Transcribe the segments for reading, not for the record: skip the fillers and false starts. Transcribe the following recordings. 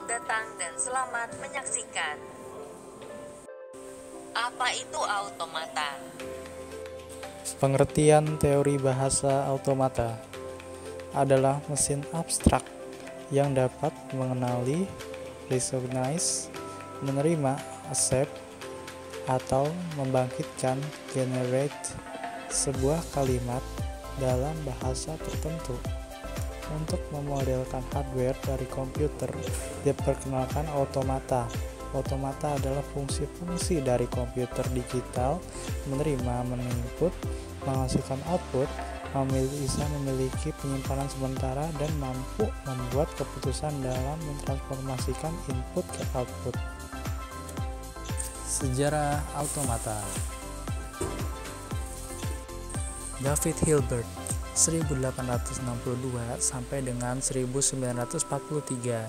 Selamat datang dan selamat menyaksikan. Apa itu automata? Pengertian teori bahasa automata adalah mesin abstrak yang dapat mengenali, recognize, menerima, accept, atau membangkitkan, generate sebuah kalimat dalam bahasa tertentu. Untuk memodelkan hardware dari komputer diperkenalkan automata. Automata adalah fungsi-fungsi dari komputer digital, menerima, men-input, menghasilkan output, bisa memiliki penyimpanan sementara, dan mampu membuat keputusan dalam mentransformasikan input ke output. Sejarah automata. David Hilbert 1862 sampai dengan 1943.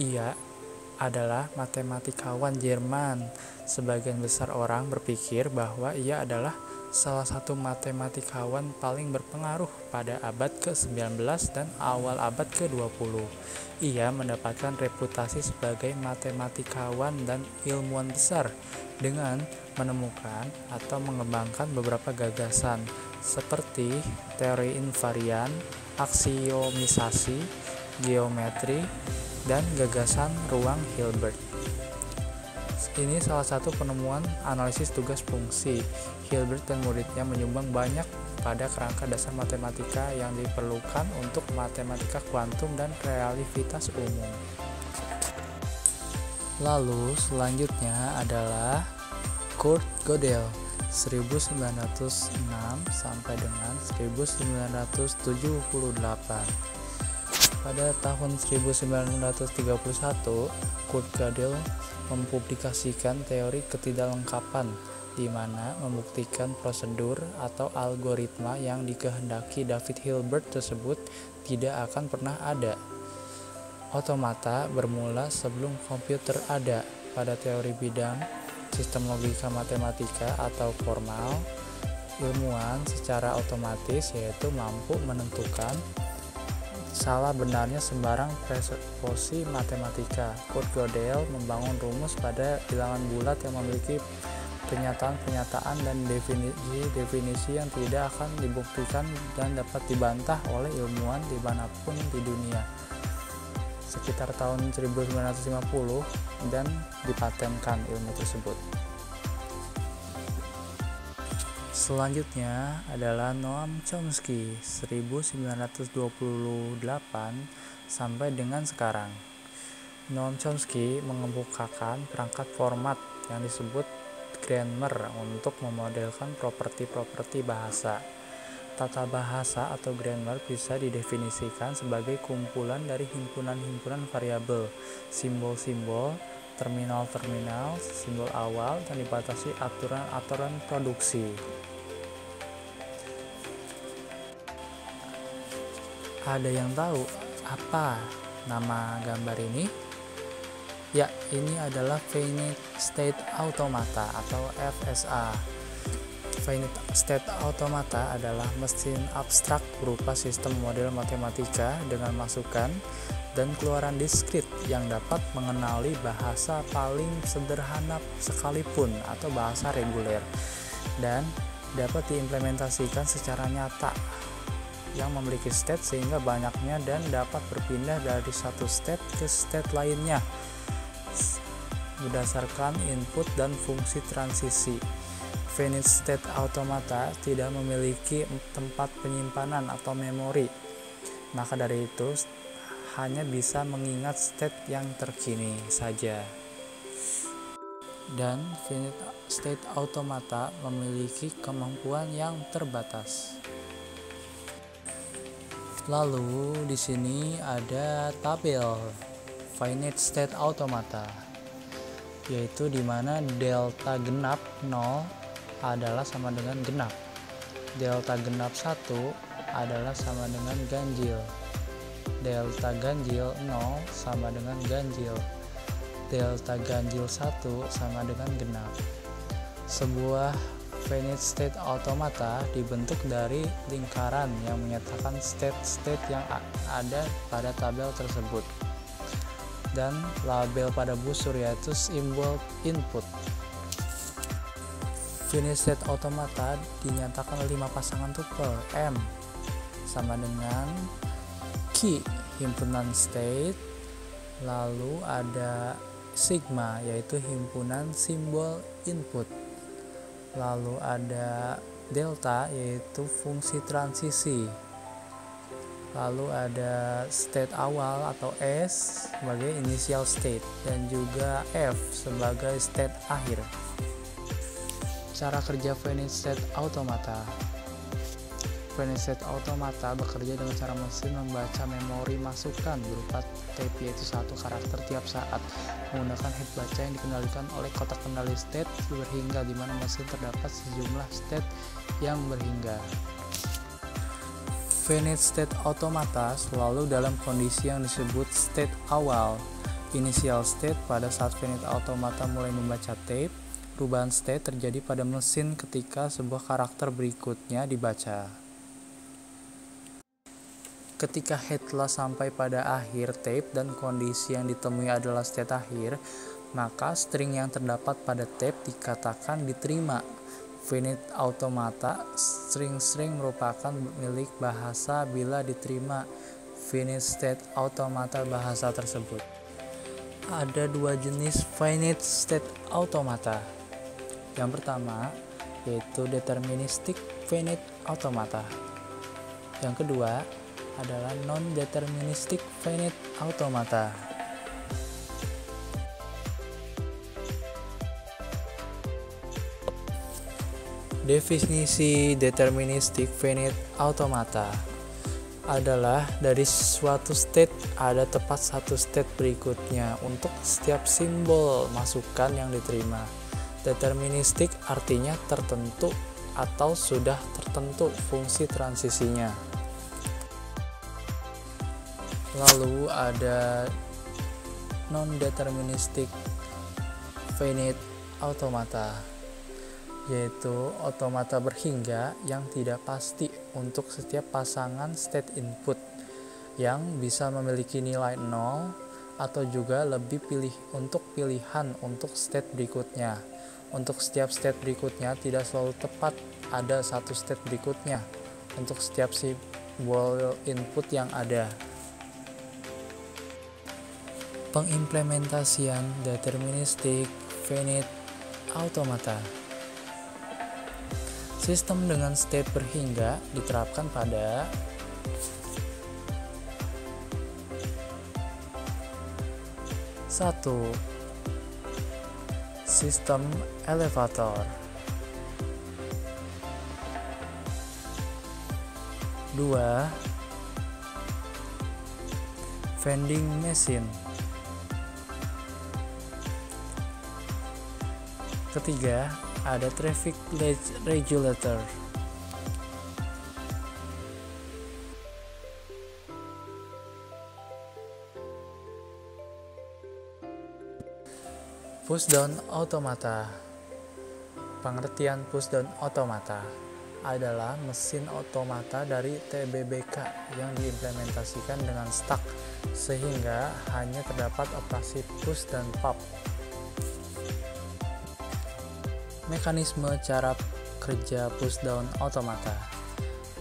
Ia adalah matematikawan Jerman. Sebagian besar orang berpikir bahwa ia adalah salah satu matematikawan paling berpengaruh pada abad ke-19 dan awal abad ke-20. Ia mendapatkan reputasi sebagai matematikawan dan ilmuwan besar dengan menemukan atau mengembangkan beberapa gagasan seperti teori invarian, aksiomisasi, geometri, dan gagasan ruang Hilbert. Ini salah satu penemuan analisis tugas fungsi. Hilbert dan muridnya menyumbang banyak pada kerangka dasar matematika yang diperlukan untuk matematika kuantum dan relativitas umum. Lalu selanjutnya adalah Kurt Gödel 1906 sampai dengan 1978. Pada tahun 1931, Kurt Gödel mempublikasikan teori ketidaklengkapan, di mana membuktikan prosedur atau algoritma yang dikehendaki David Hilbert tersebut tidak akan pernah ada. Otomata bermula sebelum komputer ada. Pada teori bidang sistem logika matematika atau formal, ilmuwan secara otomatis yaitu mampu menentukan salah benarnya sembarang presupposi matematika. Kurt Gödel membangun rumus pada bilangan bulat yang memiliki pernyataan-pernyataan dan definisi-definisi yang tidak akan dibuktikan dan dapat dibantah oleh ilmuwan dimanapun di dunia. Sekitar tahun 1950 dan dipatenkan ilmu tersebut. Selanjutnya adalah Noam Chomsky 1928 sampai dengan sekarang. Noam Chomsky mengemukakan perangkat format yang disebut grammar untuk memodelkan properti-properti bahasa. Tata bahasa atau grammar bisa didefinisikan sebagai kumpulan dari himpunan-himpunan variabel, simbol-simbol, terminal-terminal, simbol awal, dan dibatasi aturan-aturan produksi. Ada yang tahu apa nama gambar ini? Ya, ini adalah Finite State Automata atau FSA. Finite State Automata adalah mesin abstrak berupa sistem model matematika dengan masukan dan keluaran diskrit yang dapat mengenali bahasa paling sederhana sekalipun atau bahasa reguler, dan dapat diimplementasikan secara nyata yang memiliki state sehingga banyaknya dan dapat berpindah dari satu state ke state lainnya berdasarkan input dan fungsi transisi. Finite State Automata tidak memiliki tempat penyimpanan atau memori, maka dari itu hanya bisa mengingat state yang terkini saja. Dan Finite State Automata memiliki kemampuan yang terbatas. Lalu di sini ada tabel Finite State Automata, yaitu di mana delta genap 0 adalah sama dengan genap, delta genap 1 adalah sama dengan ganjil, delta ganjil 0 sama dengan ganjil, delta ganjil 1 sama dengan genap. Sebuah Finite State Automata dibentuk dari lingkaran yang menyatakan state-state yang ada pada tabel tersebut. dan label pada busur yaitu simbol input. Finished state automata dinyatakan oleh 5 pasangan tuple. M sama dengan key himpunan state, lalu ada sigma yaitu himpunan simbol input, lalu ada delta yaitu fungsi transisi, lalu ada state awal atau S sebagai initial state, dan juga F sebagai state akhir. Cara kerja finite state automata. Finite state automata bekerja dengan cara mesin membaca memori masukan berupa tape yaitu 1 karakter tiap saat menggunakan head baca yang dikendalikan oleh kotak kendali state berhingga, di mana mesin terdapat sejumlah state yang berhingga. Finite state automata selalu dalam kondisi yang disebut state awal. Initial state pada saat finite automata mulai membaca tape. Perubahan state terjadi pada mesin ketika sebuah karakter berikutnya dibaca. Ketika head telah sampai pada akhir tape dan kondisi yang ditemui adalah state akhir, maka string yang terdapat pada tape dikatakan diterima. Finite automata string-string merupakan milik bahasa bila diterima finite state automata bahasa tersebut. Ada 2 jenis finite state automata. Yang pertama yaitu deterministic finite automata. Yang kedua adalah non-deterministic finite automata. Definisi deterministic finite automata adalah dari suatu state ada tepat satu state berikutnya untuk setiap simbol masukan yang diterima. Deterministik artinya tertentu atau sudah tertentu fungsi transisinya. Lalu ada non-deterministic finite automata, yaitu otomata berhingga yang tidak pasti untuk setiap pasangan state input yang bisa memiliki nilai 0 atau juga lebih untuk pilihan untuk state berikutnya. Untuk setiap state berikutnya tidak selalu tepat ada satu state berikutnya untuk setiap simbol input yang ada. Pengimplementasian deterministic finite automata. Sistem dengan state berhingga diterapkan pada satu, sistem elevator. 2. Vending machine. Ketiga, ada traffic regulator. Pushdown automata. Pengertian pushdown automata adalah mesin otomata dari TBBK yang diimplementasikan dengan stack sehingga hanya terdapat operasi push dan pop. Mekanisme cara kerja pushdown automata.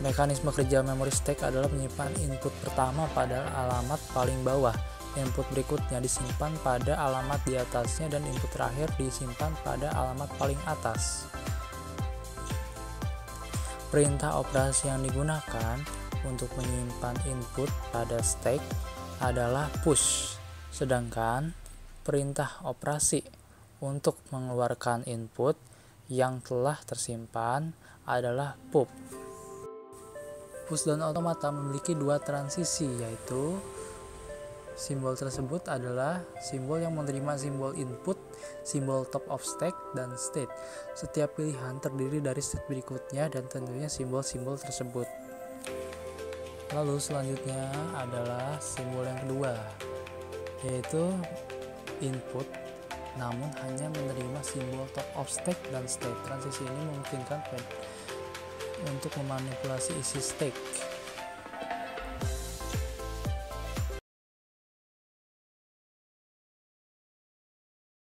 Mekanisme kerja memory stack adalah menyimpan input pertama pada alamat paling bawah. Input berikutnya disimpan pada alamat di atasnya dan input terakhir disimpan pada alamat paling atas. Perintah operasi yang digunakan untuk menyimpan input pada stack adalah push, sedangkan perintah operasi untuk mengeluarkan input yang telah tersimpan adalah pop. Pushdown automata memiliki 2 transisi, yaitu simbol tersebut adalah simbol yang menerima simbol input, simbol top of stack, dan state. Setiap pilihan terdiri dari state berikutnya dan tentunya simbol-simbol tersebut. Lalu selanjutnya adalah simbol yang kedua, yaitu input namun hanya menerima simbol top of stack dan state. Transisi ini memungkinkan untuk memanipulasi isi stack.